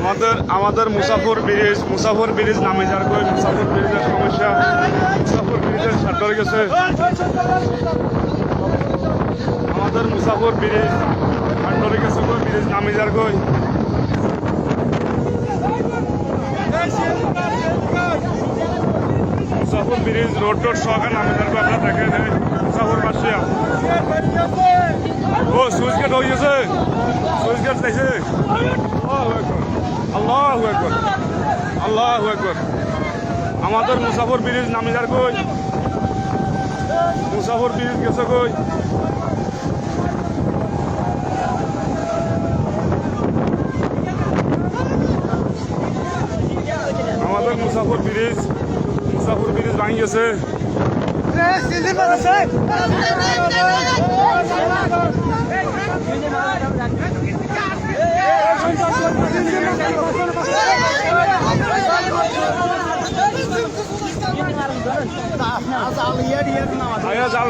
আমাদের মুসাফর ব্রিজ নামে যার কই মুসাফর ব্রিজের সমস্যা মুসাফর ব্রিজের সার ধরে গেছে আমাদের মুসাফর ব্রিজ সার ধরে গেছে কই ব্রিজ নামে যার কই মুসাফর ব্রিজ রোড সহকার নামে যার কই আপনারা দেখেন মুসাফর বাসিয়া ও সুইচ গেট হয়ে গেছে সুইচ গেট দেখছে আল্লাহু আকবার আল্লাহু আকবার আমাদের মুসাফর ব্রিজ নামে যার কই মুসাফর ব্রিজ গেছে কই আমাদের মুসাফর ব্রিজ ভাঙি গেছে জাল